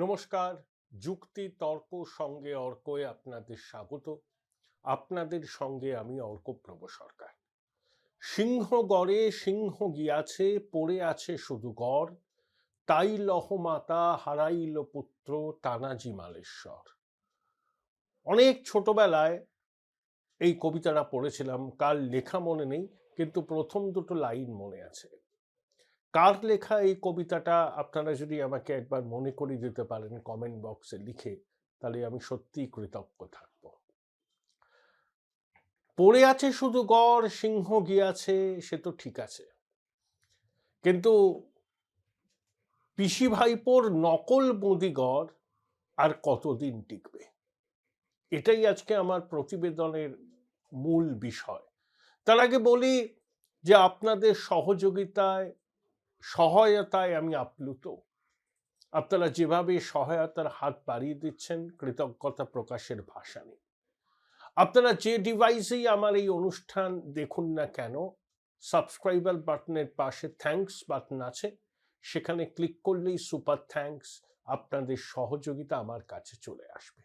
নমস্কার। যুক্তি তর্ক সঙ্গে অর্কয়ে আপনাদের স্বাগত। আপনাদের সঙ্গে আমি অর্কপ্রভ সরকার। সিংহগড়ে সিংহ গিয়াছে, পড়ে আছে শুধু গড়, তাই লহমাতা হারাইল পুত্র তানাজি মালেশ্বর। অনেক ছোটবেলায় এই কবিতাটা পড়েছিলাম, কার লেখা মনে নেই, কিন্তু প্রথম দুটো লাইন মনে আছে। কার লেখা এই কবিতাটা আপনারা যদি আমাকে একবার মনে করিয়ে দিতে পারেন কমেন্ট বক্সে লিখে, তাহলে আমি সত্যিই কৃতজ্ঞ থাকব। পড়ে আছে শুধু গড়, সিংহ গিয়াছে, সে তো ঠিক আছে, কিন্তু পিসি ভাইপোর নকল বঁদিগড় আর কতদিন টিকবে? এটাই আজকে আমার প্রতিবেদনের মূল বিষয়। তার আগে বলি যে আপনাদের সহায়তায় আমি আপ্লুত। আপনারা যেভাবে সহায়তার হাত বাড়িয়ে দিচ্ছেন, কৃতজ্ঞতা প্রকাশের ভাষা নেই। আপনারা যে ডিভাইসেই আমার এই অনুষ্ঠান দেখুন না কেন, সাবস্ক্রাইবার বাটনের পাশে থ্যাঙ্কস বাটন আছে, সেখানে ক্লিক করলেই সুপার থ্যাঙ্কস, আপনাদের সহযোগিতা আমার কাছে চলে আসবে।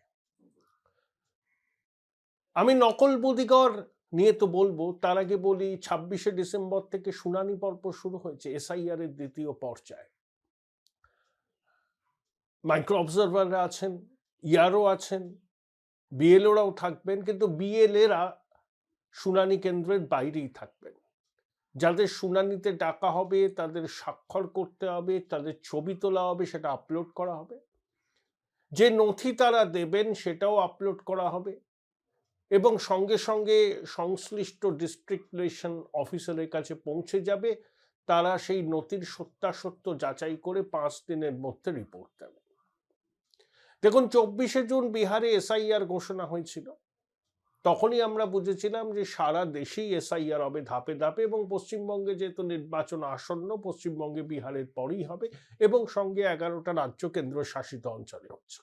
আমি নকল বদিগর নিয়ে তো বলবো, তার আগে বলি 26শে ডিসেম্বর থেকে শুনানি পর্ব শুরু হয়েছে এসআইআর এর দ্বিতীয় পর্যায়ে। মাইক্রো অবজারভাররা আছেন, ইয়ারও আছেন, বিএলওরাও থাকবেন, কিন্তু বিএলএরা শুনানি কেন্দ্রের বাইরেই থাকবেন। যাদের শুনানিতে ডাকা হবে তাদের স্বাক্ষর করতে হবে, তাদের ছবি তোলা হবে, সেটা আপলোড করা হবে, যে নথি তারা দেবেন সেটাও আপলোড করা হবে, এবং সঙ্গে সঙ্গে সংশ্লিষ্ট ডিস্ট্রিক্ট ইলেকশন অফিসারের কাছে পৌঁছে যাবে। তারা সেই নথির সত্যাসত্য যাচাই করে 5 দিনের মধ্যে রিপোর্ট দেবে। দেখুন, 24শে জুন বিহারে এসআইআর ঘোষণা হয়েছিল, তখনই আমরা বুঝেছিলাম যে সারা দেশেই এসআইআর হবে ধাপে ধাপে, এবং পশ্চিমবঙ্গে যেহেতু নির্বাচন আসন্ন, পশ্চিমবঙ্গে বিহারের পরেই হবে, এবং সঙ্গে 11টা রাজ্য কেন্দ্র শাসিত অঞ্চলে হচ্ছে।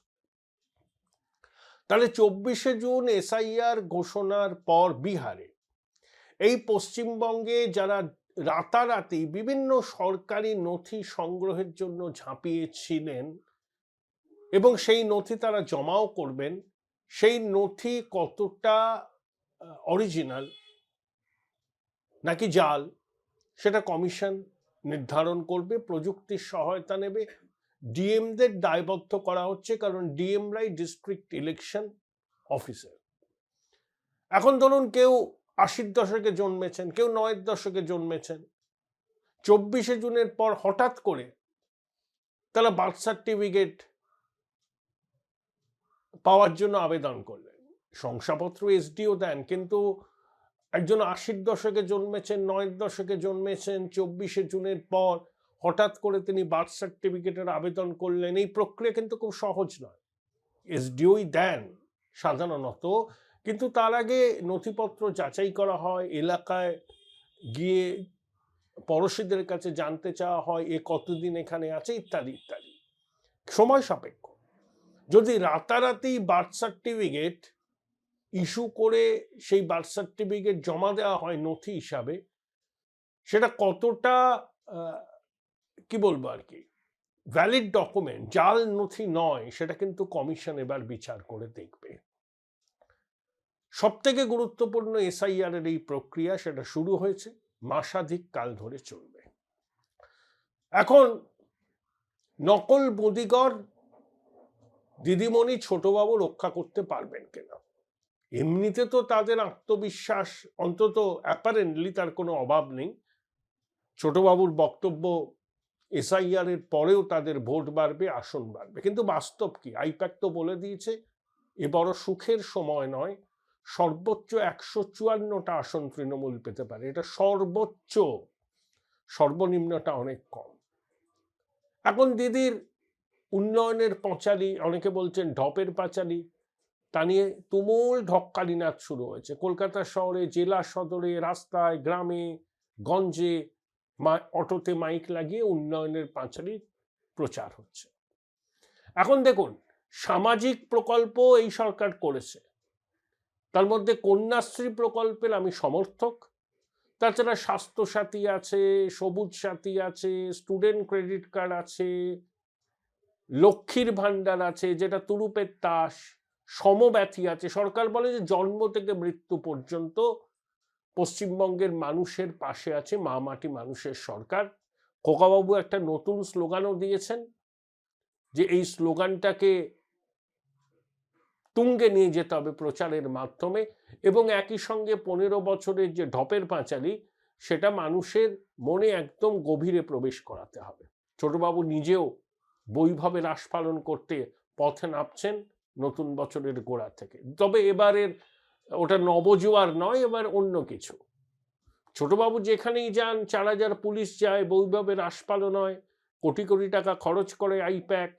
তাহলে 24শে জুন এসআইআর ঘোষণার পর বিহারে, এই পশ্চিমবঙ্গে যারা রাতারাতি বিভিন্ন সরকারি নথি সংগ্রহের জন্য ঝাঁপিয়েছিলেন এবং সেই নথি তারা জমাও করবেন, সেই নথি কতটা অরিজিনাল নাকি জাল সেটা কমিশন নির্ধারণ করবে, প্রযুক্তির সহায়তা নেবে। ডিএমদের দায়বদ্ধ করা হচ্ছে, কারণ ডিএমরাই ডিস্ট্রিক্ট ইলেকশন অফিসার। এখন ধরুন কেউ 80-র দশকে জন্মেছেন, কেউ 9-এর দশকে জন্মেছেন, 24শে জুনের পর হঠাৎ করে তারা বার্থ সার্টিফিকেট পাওয়ার জন্য আবেদন করলেন। শংসাপত্র এসডিও দেন, কিন্তু একজন 80-র দশকে জন্মেছেন, 9-এর দশকে জন্মেছেন, 24শে জুনের পর হঠাৎ করে তিনি বার্থ সার্টিফিকেটের আবেদন করলেন। এই প্রক্রিয়া কিন্তু খুব সহজ নয়। এসডিওই দেন সাধারণত, কিন্তু তার আগে নথিপত্র যাচাই করা হয়, এলাকায় গিয়ে পড়শিদের কাছে জানতে চাওয়া হয় এ কতদিন এখানে আছে, ইত্যাদি ইত্যাদি, সময় সাপেক্ষ। যদি রাতারাতি বার্থ সার্টিফিকেট ইস্যু করে সেই বার্থ সার্টিফিকেট জমা দেওয়া হয় নথি হিসাবে, সেটা কতটা কি বলবো আর কি ভ্যালিড ডকুমেন্ট, জাল নথি নয়, সেটা কিন্তু কমিশন এবার বিচার করে দেখবে। সব থেকে গুরুত্বপূর্ণ এসআইআর এর এই প্রক্রিয়া, সেটা শুরু হয়েছে, মাসাধিক কাল ধরে চলবে। এখন নকল বদিগর দিদিমণি ছোটবাবু রক্ষা করতে পারবেন কিনা? এমনিতে তো তাদের আত্মবিশ্বাস অন্তত অ্যাপারেন্টলি তার কোনো অভাব নেই। ছোটবাবুর বক্তব্য, এসআইআর এর পরেও তাদের ভোট বাড়বে, আসন বাড়বে, কিন্তু বাস্তব কি? আইপ্যাক তো বলে দিয়েছে এ বড় সুখের সময় নয়, সর্বোচ্চ 154টা আসন তৃণমূল পেতে পারে। এটা সর্বোচ্চ, সর্বনিম্নটা অনেক কম। এখন দিদির উন্নয়নের পাঁচালী, অনেকে বলছেন ঢপের পাঁচালী, তা নিয়ে তুমুল ঢক্কালি নাচ শুরু হয়েছে। কলকাতা শহরে, জেলা সদরে, রাস্তায়, গ্রামে গঞ্জে অটোতে মাইক লাগিয়ে উন্নয়নের পাঁচালী প্রচার হচ্ছে। এখন দেখুন, সামাজিক প্রকল্প এই সরকার করেছে, তার মধ্যে কন্যাশ্রী প্রকল্পের আমি সমর্থক। তাছাড়া স্বাস্থ্যসাথী আছে, সবুজ সাথী আছে, স্টুডেন্ট ক্রেডিট কার্ড আছে, লক্ষ্মীর ভান্ডার আছে, যেটা তুরুপের তাস, সমব্যথী আছে। সরকার বলে যে জন্ম থেকে মৃত্যু পর্যন্ত পশ্চিমবঙ্গের মানুষের পাশে আছে মা মাটি মানুষের সরকার। খোকাবাবু একটা নতুন স্লোগানও দিয়েছেন, যে এই স্লোগানটাকে তুঙ্গে নিয়ে যেতে হবে প্রচারের মাধ্যমে, এবং একই সঙ্গে 15 বছরের যে ঢপের পাঁচালী, সেটা মানুষের মনে একদম গভীরে প্রবেশ করাতে হবে। ছোটবাবু নিজেও বৈভবে রাস পালন করতে পথে নামছেন নতুন বছরের গোড়া থেকে। তবে এবারের ওটা নবজোয়ার নয়, এবার অন্য কিছু। ছোটবাবু যেখানেই যান 4000 পুলিশ যায়, বৈভবে রাস পালন হয়, কোটি কোটি টাকা খরচ করে আইপ্যাক।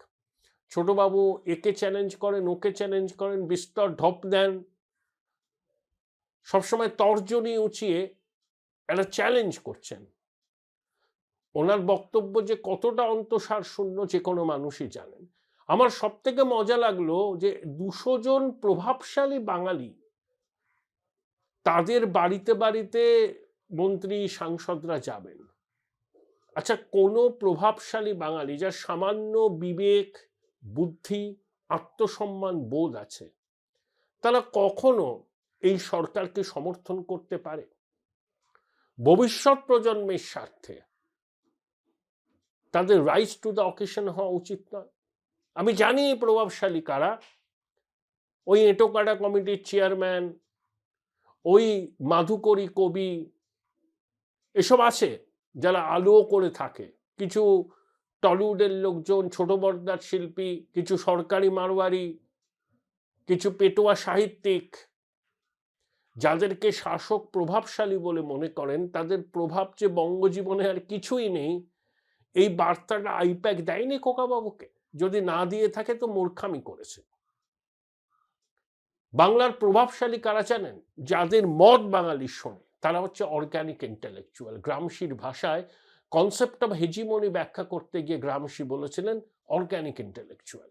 ছোটবাবু একে চ্যালেঞ্জ করেন, ওকে চ্যালেঞ্জ করেন, বিস্তর ঢপ দেন, সবসময় তর্জনী উঁচিয়ে একটা চ্যালেঞ্জ করছেন। ওনার বক্তব্য যে কতটা অন্তঃসার শূন্য যে কোনো মানুষই জানেন। আমার সব থেকে মজা লাগলো যে 200 জন প্রভাবশালী বাঙালি, তাদের বাড়িতে বাড়িতে মন্ত্রী সাংসদরা যাবেন। আচ্ছা, কোনো প্রভাবশালী বাঙালি যার সামান্য বিবেক, বুদ্ধি, আত্মসম্মান বোধ আছে, তারা কখনো এই সরকারকে সমর্থন করতে পারে? ভবিষ্যৎ প্রজন্মের স্বার্থে তাদের রাইজ টু দ্য অকেশন হওয়া উচিত নয়? আমি জানি প্রভাবশালী কারা, ওই এটোকাটা কমিটির চেয়ারম্যান, ওই মাধুকরী কবি, এসব আছে যারা আলো করে থাকে, কিছু টলিউডের লোকজন, ছোট পর্দার শিল্পী, কিছু সরকারি মারোয়ারি, কিছু পেটোয়া সাহিত্যিক, যাদেরকে শাসক প্রভাবশালী বলে মনে করেন, তাদের প্রভাব যে বঙ্গজীবনে আর কিছুই নেই, এই বার্তাটা আইপ্যাক দেয়নি খোকাবাবুকে? যদি না দিয়ে থাকে তো মূর্খামি করেছে। বাংলার প্রভাবশালী কারা জানেন? যাদের মত বাঙালির শোনে, তারা হচ্ছে অর্গানিক ইন্টেলেকচুয়াল। গ্রামসির ভাষায় কনসেপ্ট অফ হেজিমনি ব্যাখ্যা করতে গিয়ে গ্রামসি বলেছিলেন অর্গানিক ইন্টেলেকচুয়াল।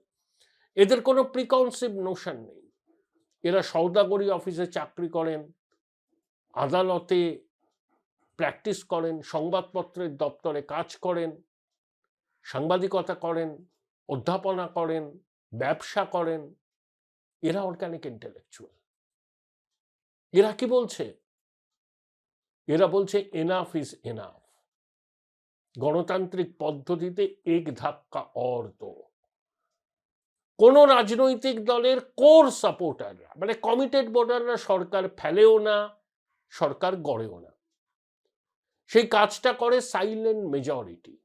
এদের কোনো প্রিকনসিভ নোশন নেই। এরা সওদাগরি অফিসে চাকরি করেন, আদালতে প্র্যাকটিস করেন, সংবাদপত্রের দপ্তরে কাজ করেন, সাংবাদিকতা করেন, অধ্যাপনা করেন, ব্যবসা করেন। এরা অর্গানিক ইন্টেলেকচুয়াল। এরা কি বলছে? এরা বলছে এনাফ ইজ এনাফ। গণতান্ত্রিক পদ্ধতিতে এক ধাক্কা অর দো। কোন রাজনৈতিক দলের কোর সাপোর্টাররা, মানে কমিটেড ভোটাররা সরকার ফেলেও না, সরকার গড়েও না। সেই কাজটা করে সাইলেন্ট মেজরিটি।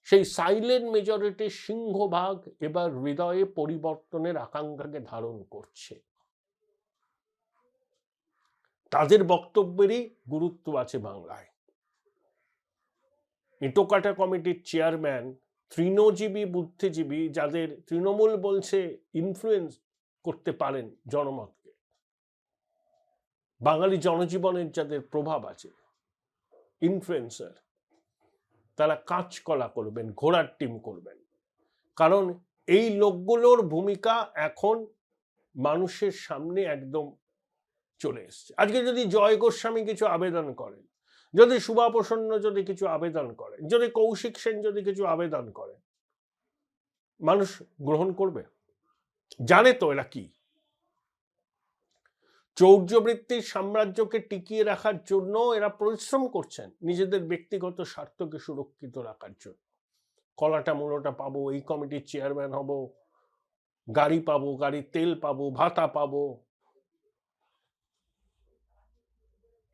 সেই সাইলেন্ট মেজরিটির সিংহভাগ এবার হৃদয়ে পরিবর্তনের আকাঙ্ক্ষাকে ধারণ করছে। তাদের বক্তব্যেরই গুরুত্ব আছে বাংলায়। ইটোকাটা কমিটির চেয়ারম্যান, তৃণজীবী বুদ্ধিজীবী, যাদের তৃণমূল বলছে ইনফ্লুয়েন্স করতে পারেন জনমতকে, বাঙালি জনজীবনের যাদের প্রভাব আছে, ইনফ্লুয়েন্সার, তারা কাঁচকলা করবেন, ঘোড়ার টিম করবেন। কারণ এই লোকগুলোর ভূমিকা এখন মানুষের সামনে একদম চলে এসছে। আজকে যদি জয় গোস্বামী কিছু আবেদন করেন, যদি শুভা প্রসন্ন যদি কিছু আবেদন করেন, যদি কৌশিক সেন যদি কিছু আবেদন করেন, মানুষ গ্রহণ করবে? জানে তো এরা কি। চৌর্যবৃত্তির সাম্রাজ্যকে টিকিয়ে রাখার জন্য এরা পরিশ্রম করছেন, নিজেদের ব্যক্তিগত স্বার্থকে সুরক্ষিত রাখার জন্য। কলাটা মূলটা পাবো, এই কমিটির চেয়ারম্যান হব, গাড়ি পাবো, গাড়ির তেল পাবো, ভাতা পাবো।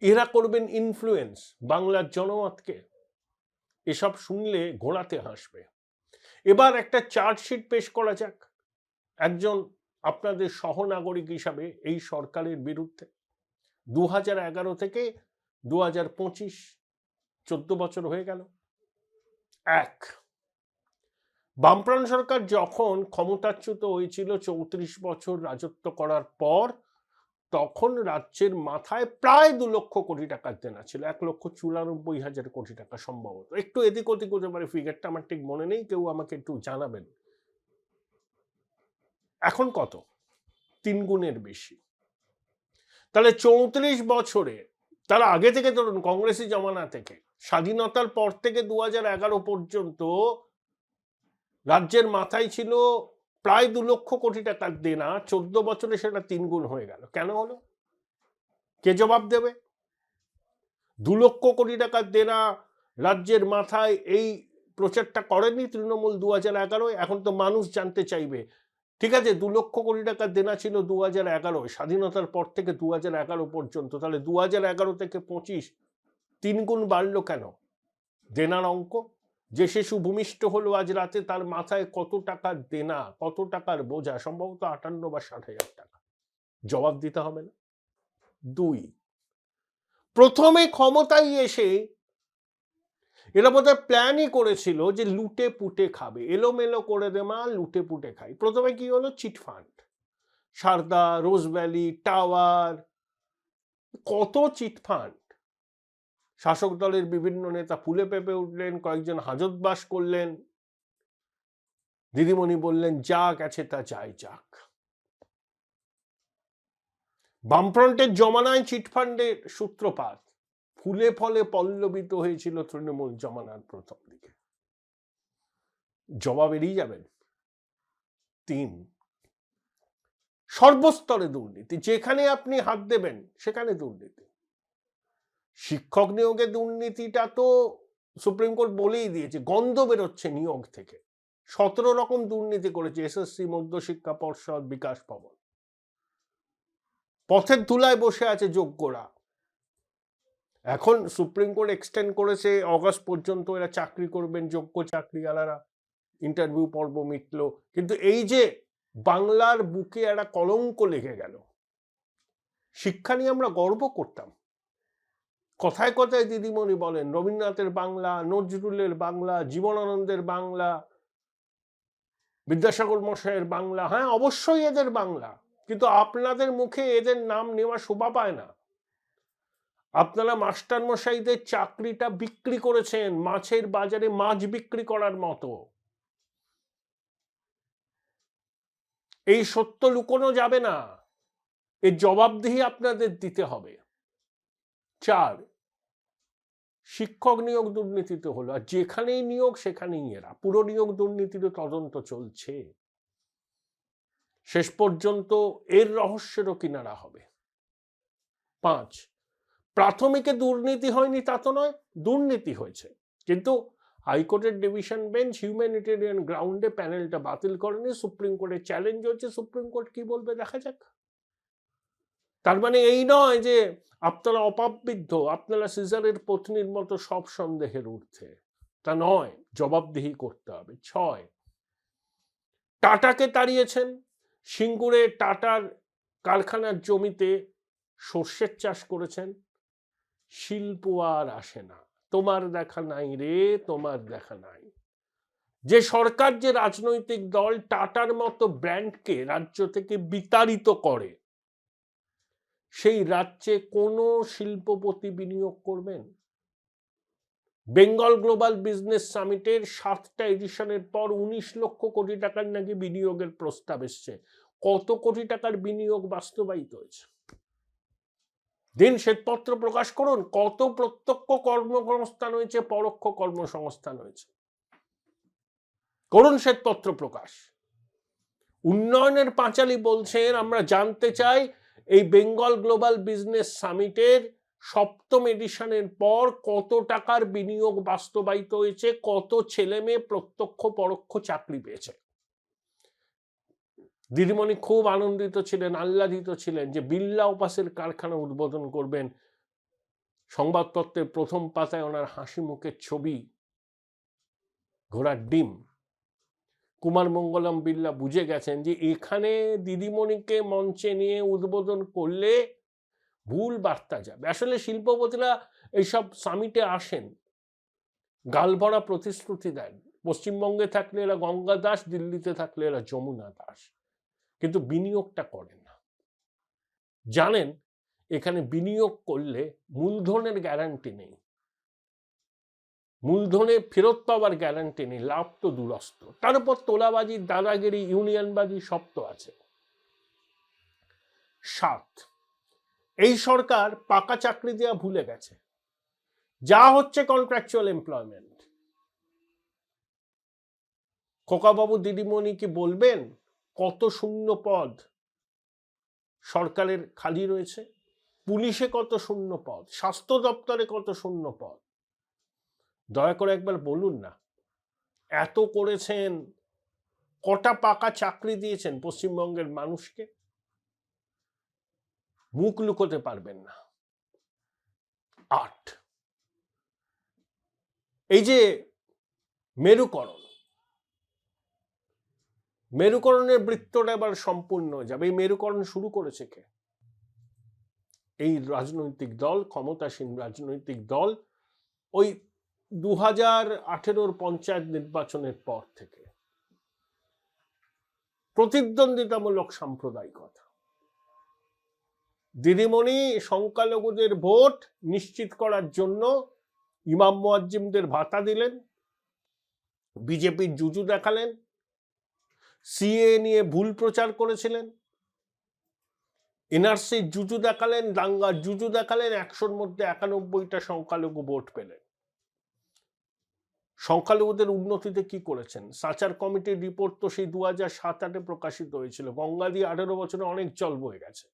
এরা করবেন ইনফ্লুয়েন্স বাংলার জনমতকে। এসব শুনলে ঘোড়াতে হাসবে। এবার একটা চার্জশিট পেশ করা যাক একজন আপনাদের সহনাগরিক হিসাবে এই সরকারের বিরুদ্ধে। 2011 থেকে 2025, 14 বছর হয়ে গেল। বামপ্রাণ সরকার যখন ক্ষমতাচ্যুত হয়েছিল 34 বছর রাজত্ব করার পর, তখন রাজ্যের মাথায় প্রায় 2 লক্ষ কোটি টাকার দেনা ছিল, 1,94,000 কোটি টাকা সম্ভবত। একটু এদিক ওদিক হতে পারে, ফিগারটা আমার ঠিক মনে নেই, কেউ আমাকে একটু জানাবেন। এখন কত? 3 গুণের বেশি। তাহলে 34 বছরে, তার আগে থেকে ধরুন কংগ্রেসি জমানা থেকে, স্বাধীনতার পর থেকে 2011 পর্যন্ত রাজ্যের মাথায় ছিল প্রায় 2 লক্ষ কোটি টাকার দেনা, 14 বছরে সেটা 3 গুণ হয়ে গেল। কেন হলো? কে জবাব দেবে? 2 লক্ষ কোটি টাকার দেনা রাজ্যের মাথায়, এই প্রচারটা করেনি তৃণমূল 2011-য়? এখন তো মানুষ জানতে চাইবে, ঠিক আছে 2 লক্ষ কোটি টাকার দেনা ছিল 2011, স্বাধীনতার পর থেকে 2011 পর্যন্ত, তাহলে 2011 থেকে 25 3 গুণ বাড়লো কেন? দেনার অঙ্ক। যে শিশু ভূমিষ্ঠ হলো আজ রাতে, তার মাথায় কত টাকার দেনা, কত টাকার বোঝা? সম্ভবত 58 বা 60,000 টাকা। জবাব দিতে হবে না? 2, প্রথমে ক্ষমতায় এসে এরা বোধহয় প্ল্যানই করেছিল যে লুটে পুটে খাবে, এলোমেলো করে দেমা, লুটে পুটে খাই। প্রথমে কি হলো? চিটফান্ড, সারদা, রোজভ্যালি, টাওয়ার, কত চিটফান্ড। শাসক দলের বিভিন্ন নেতা ফুলে পেঁপে উঠলেন, কয়েকজন হাজতবাস করলেন, দিদিমণি বললেন যা গেছে তা যাই যাক। বামফ্রন্টের জমানায় চিটফান্ডের সূত্রপাত, ফুলে ফলে পল্লবিত হয়েছিল তৃণমূল জমানার প্রথম দিকে। জবাব এড়িয়ে যাবেন? 3, সর্বস্তরে দুর্নীতি, যেখানে আপনি হাত দেবেন সেখানে দুর্নীতি। শিক্ষক নিয়োগে দুর্নীতিটা তো সুপ্রিম কোর্ট বলেই দিয়েছে, গন্ধ বেরোচ্ছে নিয়োগ থেকে। 17 রকম দুর্নীতি করেছে এসএসসি, মধ্যশিক্ষা পর্ষদ, বিকাশ ভবন। পথের ধুলায় বসে আছে যোগ্যরা। এখন সুপ্রিম কোর্ট এক্সটেন্ড করেছে অগাস্ট পর্যন্ত এরা চাকরি করবেন, যোগ্য চাকরিওয়ালারা। ইন্টারভিউ পর্ব মিটলো, কিন্তু এই যে বাংলার বুকে একটা কলঙ্ক লেগে গেল। শিক্ষা নিয়ে আমরা গর্ব করতাম, কথায় কথায় দিদিমণি বলেন রবীন্দ্রনাথের বাংলা, নজরুলের বাংলা, জীবনানন্দের বাংলা, বিদ্যাসাগর মশাইয়ের বাংলা। হ্যাঁ, অবশ্যই এদের বাংলা, কিন্তু আপনাদের মুখে এদের নাম নেওয়া শোভা পায় না। আপনারা মাস্টার মশাইদের চাকরিটা বিক্রি করেছেন মাছের বাজারে মাছ বিক্রি করার মতো। এই সত্য লুকোনো যাবে না, এর জবাবদিহি আপনাদের দিতে হবে। 4, শিক্ষক নিয়োগ দুর্নীতিতে হলো, আর যেখানেই নিয়োগ সেখানেই এরা। পুরো নিয়োগ দুর্নীতির তদন্ত চলছে, শেষ পর্যন্ত এর রহস্যেরও কিনারা হবে। 5, প্রাথমিকে দুর্নীতি হয়নি তা তো নয়, দুর্নীতি হয়েছে, কিন্তু হাইকোর্টের ডিভিশন বেঞ্চ হিউম্যানিটেরিয়ান গ্রাউন্ডে প্যানেলটা বাতিল করেনি। সুপ্রিম কোর্টের চ্যালেঞ্জ হচ্ছে, সুপ্রিম কোর্ট কি বলবে দেখা যাক। তার মানে এই নয় যে আপনারা অপাবৃদ্ধ, আপনারা সিজারের পত্নীর মতো সব সন্দেহের ঊর্ধ্বে, তা নয়, জবাবদিহি করতে হবে। 6, টাটাকে তাড়িয়েছেন, সিঙ্গুরে টাটার কারখানার জমিতে সর্ষের চাষ করেছেন। শিল্প আর আসে না, তোমার দেখা নাই রে, তোমার দেখা নাই। যে সরকার, যে রাজনৈতিক দল টাটার মতো ব্র্যান্ডকে রাজ্য থেকে বিতাড়িত করে, সেই রাজ্যে কোনো শিল্পপতি বিনিয়োগ করবেন? বেঙ্গল গ্লোবাল বিজনেস সামিটের 7টা এডিশনের পর 19 লক্ষ কোটি টাকার নাকি বিনিয়োগের প্রস্তাব এসছে। কত কোটি টাকার বিনিয়োগ বাস্তবায়িত হয়েছে? দিন শ্বেতপত্র প্রকাশ করুন, কত প্রত্যক্ষ কর্মসংস্থান হয়েছে, পরোক্ষ কর্মসংস্থান হয়েছে, করুন শ্বেতপত্র প্রকাশ। উন্নয়নের পাঁচালী বলছেন, আমরা জানতে চাই এই বেঙ্গল গ্লোবাল বিজনেস সামিটের 7ম এডিশনের পর কত টাকার বিনিয়োগ বাস্তবায়িত হয়েছে, কত ছেলে মেয়ে প্রত্যক্ষ পরোক্ষ চাকরি পেয়েছে। দিদিমণি খুব আনন্দিত ছিলেন, আহ্লাদিত ছিলেন যে বিড়লা উপাসের কারখানা উদ্বোধন করবেন। সংবাদপত্রের প্রথম পাতায় ওনার হাসি মুখের ছবি, ঘোড়ার ডিম। কুমার মঙ্গলম বিড়লা বুঝে গেছেন যে এখানে দিদিমণিকে মঞ্চে নিয়ে উদ্বোধন করলে ভুল বার্তা যাবে। আসলে শিল্পপতিরা এইসব সামিটে আসেন, গালভরা প্রতিশ্রুতি দেন। পশ্চিমবঙ্গে থাকলে এরা গঙ্গা দাস, দিল্লিতে থাকলে এরা যমুনা দাস, কিন্তু বিনিয়োগটা করেন না। জানেন এখানে বিনিয়োগ করলে মূলধনের গ্যারান্টি নেই, মূলধনে ফেরত পাওয়ার গ্যারান্টি নেই, লাভ তো দূরস্থ। তার উপর তোলাবাজি, দাদাগিরি, ইউনিয়নবাজি সব তো আছে। 7, এই সরকার পাকা চাকরি দেওয়া ভুলে গেছে, যা হচ্ছে কন্ট্রাকচুয়াল এমপ্লয়মেন্ট। খোকাবাবু দিদিমণি কি বলবেন কত শূন্য পদ সরকারের খালি রয়েছে? পুলিশে কত শূন্য পদ, স্বাস্থ্য দপ্তরে কত শূন্য পদ? দয়া করে একবার বলুন না। এত করেছেন, কটা পাকা চাকরি দিয়েছেন পশ্চিমবঙ্গের মানুষকে? মুখ লুকোতে পারবেন না। 8, এই যে মেরুকরণের বৃত্তটা এবার সম্পূর্ণ যাবে। এই মেরুকরণ শুরু করেছে কে? এই রাজনৈতিক দল, ক্ষমতাসীন রাজনৈতিক দল ওই 2018 পঞ্চায়েত নির্বাচনের পর থেকে প্রতিদ্বন্দ্বিতামূলক সাম্প্রদায়িকতা। দিদিমণি সংখ্যালঘুদের ভোট নিশ্চিত করার জন্য ইমাম মুয়াজ্জিমদের ভাতা দিলেন, বিজেপির জুজু দেখালেন, সিএ নিয়ে ভুল প্রচার করেছিলেন, এনআরসির জুজু দেখালেন, দাঙ্গার জুজু দেখালেন, 100-র মধ্যে 91টা সংখ্যালঘু ভোট পেলেন। সংখ্যালঘুদের উন্নতিতে কি করেছেন? সাচার কমিটির রিপোর্ট তো সেই 2007-8 প্রকাশিত হয়েছিল। গঙ্গা দিয়ে 18 বছরে অনেক জল বয়ে গেছে।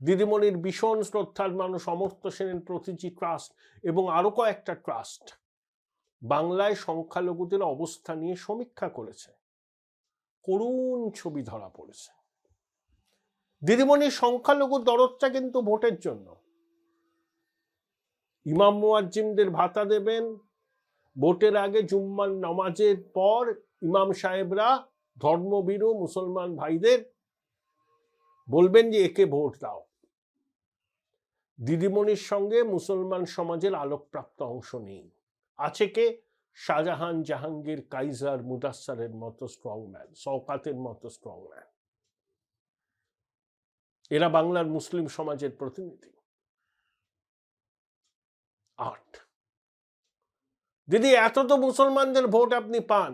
দিদিমণির ভীষণ শ্রদ্ধার মানুষ অমর্ত্য সেনের প্রতিটি ট্রাস্ট এবং আরো কয়েকটা ট্রাস্ট বাংলায় সংখ্যালঘুদের অবস্থা নিয়ে সমীক্ষা করেছে। করুণ ছবি ধরা পড়েছে। দিদিমণির সংখ্যালঘু দরদটা কিন্তু ভোটের জন্য। ইমাম মুয়াজ্জিমদের ভাতা দেবেন, ভোটের আগে জুম্মার নামাজের পর ইমাম সাহেবরা ধর্মভীরু মুসলমান ভাইদের বলবেন যে একে ভোট দাও। দিদিমণির সঙ্গে মুসলমান সমাজের আলোকপ্রাপ্ত অংশ নেই। আছে কে? শাহজাহান, জাহাঙ্গীর, কাইজার, মুদাসসারের মতো স্ট্রংম্যান, শওকাতের মতো স্ট্রংম্যান। এরা বাংলার মুসলিম সমাজের প্রতিনিধি। 8, দিদি এত তো মুসলমানদের ভোট আপনি পান,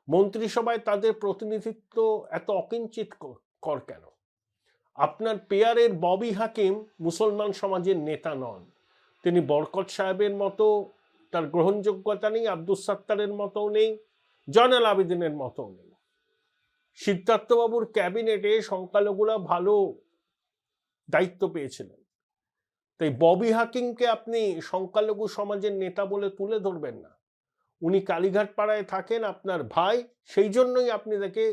মন্ত্রিসভায় তাদের প্রতিনিধিত্ব এত অকিঞ্চিত কর কেন? আপনার পেয়ারের ববি হাকিম মুসলমান সমাজের নেতা নন। তিনি বরকত সাহেবের মতো তার গ্রহণযোগ্যতা নেই, আব্দুস সাত্তারের মতো নেই, জয়নাল আবেদিনের মতো নেই। সিদ্ধার্থবাবুর ক্যাবিনেটে সংখ্যালঘুরা ভালো দায়িত্ব পেয়েছিলেন, তাই ববি হাকিমকে আপনি সংখ্যালঘু সমাজের নেতা বলে তুলে ধরবেন না। উনি কালীঘাট পাড়ায় থাকেন, আপনার ভাই, সেই জন্যই আপনি তাকে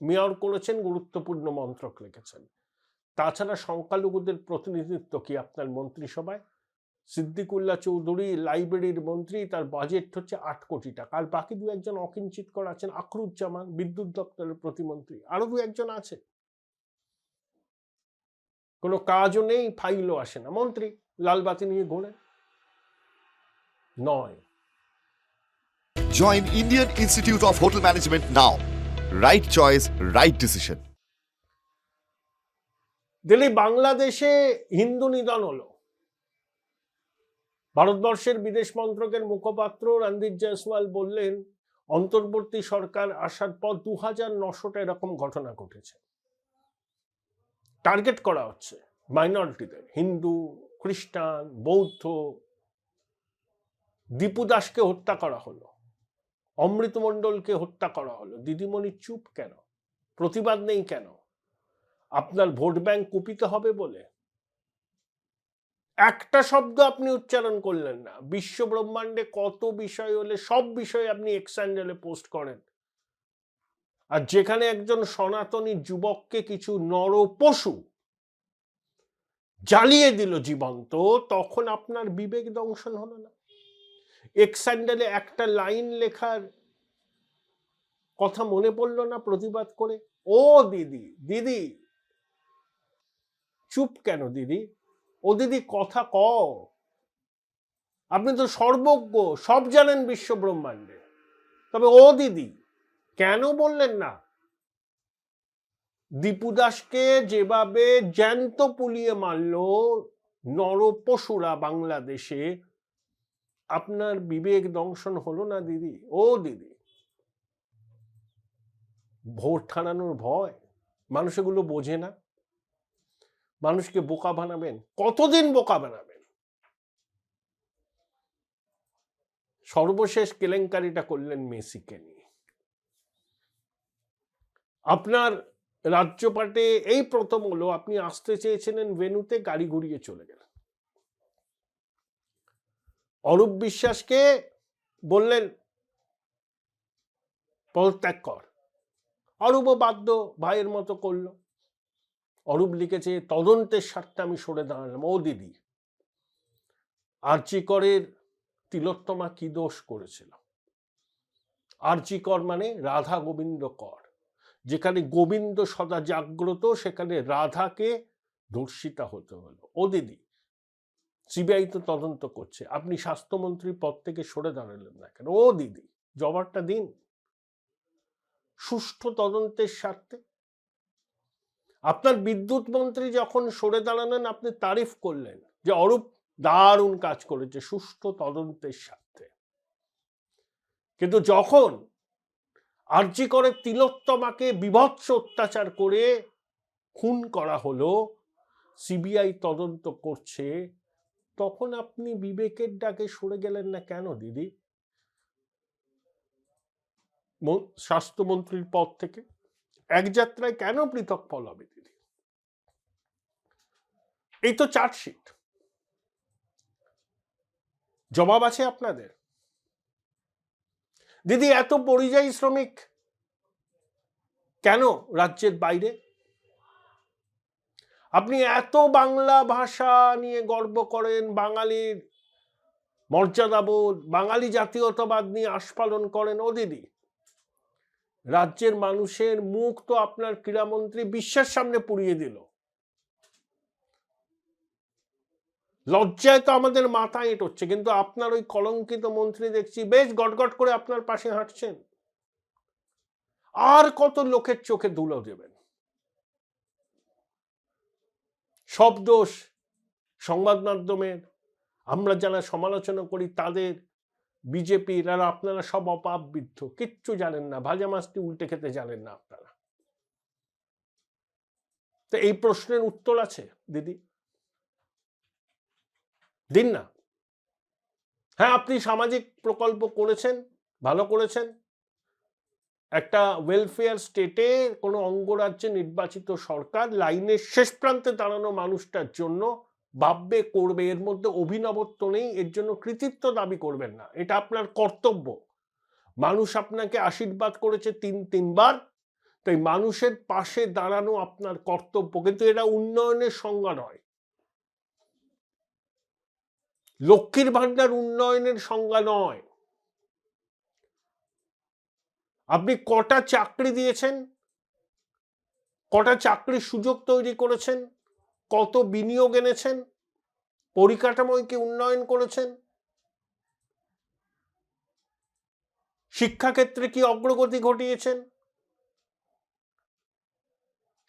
মেয়র করেছেন, গুরুত্বপূর্ণ মন্ত্রক লিখেছেন। তাছাড়া সংখ্যালঘুদের প্রতিনিধিত্ব কি আপনার মন্ত্রিসভায়? সিদ্দিকুল্লাহ চৌধুরী লাইব্রেরির মন্ত্রী, তার বাজেট হচ্ছে 8 কোটি টাকা। আর বাকি 2-1 অকিঞ্চিত করা আছেন, আখরুজ্জামান বিদ্যুৎ দপ্তরের প্রতিমন্ত্রী, আরো 2-1 আছে। কোনো কাজও নেই, ফাইলও আসে না, মন্ত্রী লালবাতি নিয়ে ঘোরে। 9, Join Indian Institute of Hotel Management now. Right choice, right decision. Delhi বাংলাদেশে হিন্দু নিধন হলো। ভারতবর্ষের বিদেশ মন্ত্রকের মুখপাত্র রণদীপ জয়সওয়াল বললেন অন্তর্বর্তী সরকার আসার পর 2900টা এরকম ঘটনা ঘটেছে। টার্গেট করা হচ্ছে মাইনরিটিদের, হিন্দু, খ্রিস্টান, বৌদ্ধ। দীপু দাসকে হত্যা করা হলো, অমৃত মণ্ডলকে হত্যা করা হলো। দিদিমণি চুপ কেন? প্রতিবাদ নেই কেন? আপনার ভোট ব্যাংক কুপিত হবে বলে? একটা শব্দ আপনি উচ্চারণ করলেন না। বিশ্ব ব্রহ্মাণ্ডে কত বিষয় হলে সব বিষয়ে আপনি এক্স হ্যান্ডেলে পোস্ট করেন, আর যেখানে একজন সনাতনী যুবককে কিছু নরপশু জ্বালিয়ে দিল জীবন্ত, তখন আপনার বিবেক দংশন হলো না? এক্স হ্যান্ডেলে একটা লাইন লেখার কথা মনে পড়লো না প্রতিবাদ করে? ও দিদি, দিদি চুপ কেন দিদি? ও দিদি কথা কও, আপনি তো সর্বজ্ঞ, সব জানেন বিশ্ব ব্রহ্মাণ্ডে। তবে ও দিদি কেন বললেন না? দীপু দাসকে যেভাবে জ্যান্ত পুলিয়ে মারল নরপশুরা বাংলাদেশে, আপনার বিবেক দংশন হলো না দিদি? ও দিদি, ভোট হারানোর ভয় মানুষ এগুলো বোঝে না। মানুষকে বোকা বানাবেন, কতদিন বোকা বানাবেন? সর্বশেষ কেলেঙ্কারিটা করলেন মেসিকে নিয়ে। আপনার রাজ্যপাটে এই প্রথম হলো আপনি আসতে চেয়েছিলেন ভেন্যুতে, গাড়ি ঘুরিয়ে চলে গেলেন। অরূপ বিশ্বাসকে বললেন পদত্যাগ কর, অরূপও বাধ্য, ভাইয়ের মতো করলো। অরূপ লিখেছে তদন্তের স্বার্থে আমি সরে দাঁড়ালাম। ও দিদি, আরজি করের তিলোত্তমা কি দোষ করেছিল? আরজি কর মানে রাধা গোবিন্দ কর, যেখানে গোবিন্দ সদা জাগ্রত সেখানে রাধাকে ধর্ষিতা হতে হলো। ও দিদি, সিবিআই তো তদন্ত করছে, আপনি স্বাস্থ্যমন্ত্রীর পদ থেকে সরে দাঁড়ালেন না কেন? ও দিদি, জবাবটা দিন সুষ্ঠু তদন্তের স্বার্থে। আপনার বিদ্যুৎ মন্ত্রী যখন সরে দাঁড়ালেন আপনি তারিফ করলেন যে অরূপ দারুণ কাজ করেছে সুষ্ঠু তদন্তের স্বার্থে, কিন্তু যখন আরজি করে তিলোত্তমাকে বীভৎস অত্যাচার করে খুন করা হলো, সিবিআই তদন্ত করছে, তখন আপনি বিবেকের ডাকে সরে গেলেন না কেন দিদি স্বাস্থ্যমন্ত্রীর পদ থেকে? এক যাত্রায় কেন পৃথক ফল হবে দিদি? এই তো চার্জশিট, জবাব আছে আপনাদের। দিদি, এত পরিযায়ী শ্রমিক কেন রাজ্যের বাইরে? আপনি এত বাংলা ভাষা নিয়ে গর্ব করেন, বাঙালির মর্যাদাবোধ, বাঙালি জাতীয়তাবাদ নিয়ে আস্ফালন করেন। ও দিদি, রাজ্যের মানুষের মুখ তো আপনার ক্রীড়ামন্ত্রী বিশ্বের সামনে পুড়িয়ে দিল। লজ্জায় তো আমাদের মাথা এঁটোচ্ছে, কিন্তু আপনার ওই কলঙ্কিত মন্ত্রী দেখছি বেশ গটগট করে আপনার পাশে হাঁটছেন। আর কত লোকের চোখে ধুলো দেবেন? সব দোষ সংবাদ মাধ্যমের, আমরা যারা সমালোচনা করি তাদের, বিজেপির, আর আপনারা সব অপাবৃদ্ধ, কিচ্ছু জানেন না, ভাজা মাছটি উল্টে খেতে জানেন না আপনারা। তো এই প্রশ্নের উত্তর আছে দিদি, দিন না। হ্যাঁ, আপনি সামাজিক প্রকল্প করেছেন, ভালো করেছেন। একটা ওয়েলফেয়ার স্টেটে কোনো অঙ্গরাজ্যে নির্বাচিত সরকার লাইনের শেষ প্রান্তে দাঁড়ানো মানুষটার জন্য ভাববে, করবে, এর মধ্যে অভিনবত্ব নেই, এর জন্য কৃতিত্ব দাবি করবেন না, এটা আপনার কর্তব্য। মানুষ আপনাকে আশীর্বাদ করেছে তিনবার, তাই মানুষের পাশে দাঁড়ানো আপনার কর্তব্য, কিন্তু এটা উন্নয়নের সংজ্ঞা নয়। লক্ষ্মীর ভান্ডার উন্নয়নের সংজ্ঞা নয়। আপনি কটা চাকরি দিয়েছেন, কটা চাকরির সুযোগ তৈরি করেছেন, কত বিনিয়োগ এনেছেন, পরিকাঠামোয় কি উন্নয়ন করেছেন, শিক্ষাক্ষেত্রে কি অগ্রগতি ঘটিয়েছেন,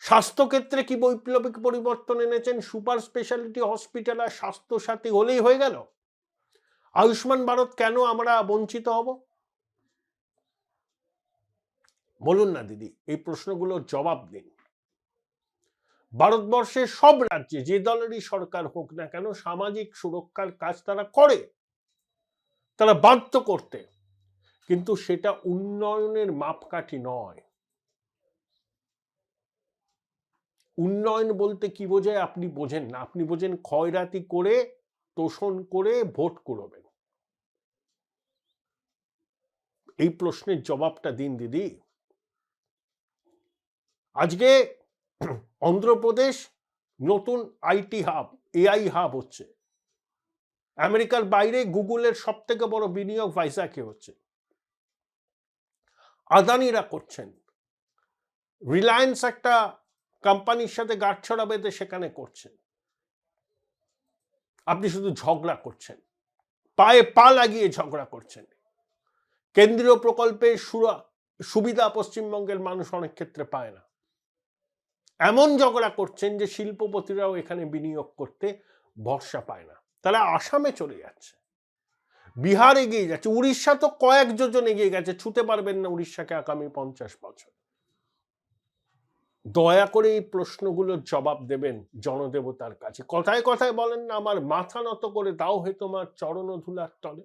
স্বাস্থ্যক্ষেত্রে কি বৈপ্লবিক পরিবর্তন এনেছেন? সুপার স্পেশালিটি হসপিটাল আর স্বাস্থ্যসাথী হলেই হয়ে গেল? আয়ুষ্মান ভারত কেন আমরা বঞ্চিত হব? বলুন না দিদি, এই প্রশ্নগুলোর জবাব দিন। ভারতবর্ষের সব রাজ্যে যে দলেরই সরকার হোক না কেন, সামাজিক সুরক্ষার কাজ তারা করে, তারা বাধ্য করতে, কিন্তু সেটা উন্নয়নের মাপকাঠি নয়। উন্নয়ন বলতে কি বোঝায় আপনি বোঝেন না, আপনি বোঝেন খয়রাতি করে, তোষণ করে ভোট করবেন। এই প্রশ্নের জবাবটা দিন দিদি। আজকে অন্ধ্রপ্রদেশ নতুন আইটি হাব, এআই হাব হচ্ছে। আমেরিকার বাইরে গুগলের সব থেকে বড় বিনিয়োগ ভাইজাকে হচ্ছে। আদানিরা করছেন, রিলায়েন্স একটা কোম্পানির সাথে গাঁটছড়া বেঁধে সেখানে করছেন। আপনি শুধু ঝগড়া করছেন, পায়ে পা লাগিয়ে ঝগড়া করছেন। কেন্দ্রীয় প্রকল্পের সুবিধা পশ্চিমবঙ্গের মানুষ অনেক ক্ষেত্রে পায় না, এমন ঝগড়া করছেন যে শিল্পপতিরাও এখানে বিনিয়োগ করতে ভরসা পায় না, তারা আসামে চলে যাচ্ছে, বিহার এগিয়ে যাচ্ছে, উড়িষ্যা তো কয়েক যোজন এগিয়ে গেছে, ছুতে পারবেন না উড়িষ্যাকে আগামী 50 বছর। দয়া করে এই প্রশ্নগুলোর জবাব দেবেন জনদেবতার কাছে। কথায় কথায় বলেন না আমার মাথা নত করে দাও হে তোমার চরণ ধুলার তলে।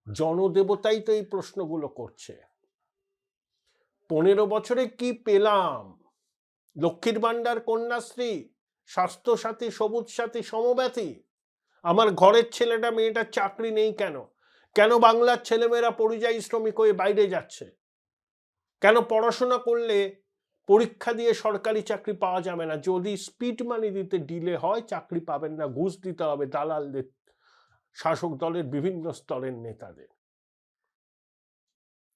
জনদেবতাই তো এই প্রশ্নগুলো করছে। 15 বছরে কি পেলাম? লক্ষ্মীর ভান্ডার, কন্যাশ্রী, স্বাস্থ্য সাথী, সবুজ সাথী, সমব্যথী। আমার ঘরের ছেলেটা মেয়েটার চাকরি নেই কেন? কেন বাংলার ছেলেমেয়েরা পরিযায়ী শ্রমিক হয়ে বাইরে যাচ্ছে? কেন পড়াশোনা করলে পরীক্ষা দিয়ে সরকারি চাকরি পাওয়া যাবে না? যদি স্পিড মানি দিতে ডিলে হয় চাকরি পাবেন না, ঘুষ দিতে হবে দালালদের, শাসক দলের বিভিন্ন স্তরের নেতাদের,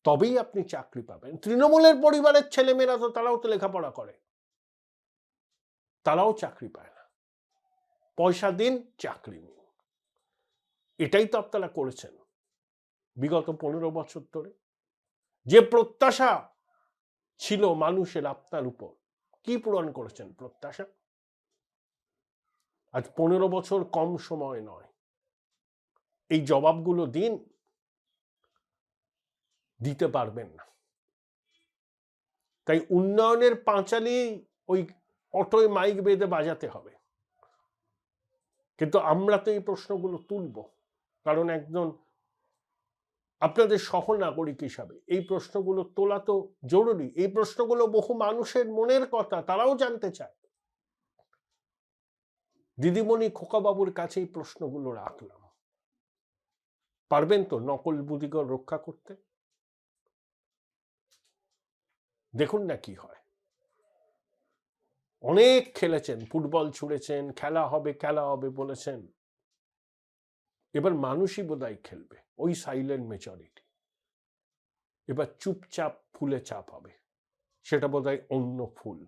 তবেই আপনি চাকরি পাবেন। তৃণমূলের পরিবারের ছেলেমেয়েরা তো তারাও তো লেখাপড়া করে, তারাও চাকরি পায় না। পয়সা দিন, চাকরি নিন। এটাই তো আপনারা করেছেন বিগত 15 বছর ধরে। যে প্রত্যাশা ছিল মানুষের আপনার উপর, কি পূরণ করেছেন প্রত্যাশা? আজ 15 বছর কম সময় নয়। এই জবাবগুলো দিন, দিতে পারবেন না। তাই উন্নয়নের পাঁচালি ওই অটোয় মাইক বেঁধে বাজাতে হবে। কিন্তু আমরা তো এই প্রশ্নগুলো তুলব, কারণ একজন আপনাদের সহনাগরিক হিসাবে এই প্রশ্নগুলো তোলা তো জরুরি। এই প্রশ্নগুলো বহু মানুষের মনের কথা, তারাও জানতে চায়। দিদিমণি খোকাবাবুর কাছে এই প্রশ্নগুলো রাখলাম। পারবেন তো নকল বুদ্ধিগর রক্ষা করতে? দেখুন না কি হয়। অনেক খেলেছেন, ফুটবল ছুঁড়েছেন, খেলা হবে বলেছেন। এবার মানুষই বোধহয় খেলবে, ওই সাইলেন্ট মেজরিটি। এবার চুপচাপ ফুলে চাপ হবে, সেটা বোধহয় অন্য ফুল।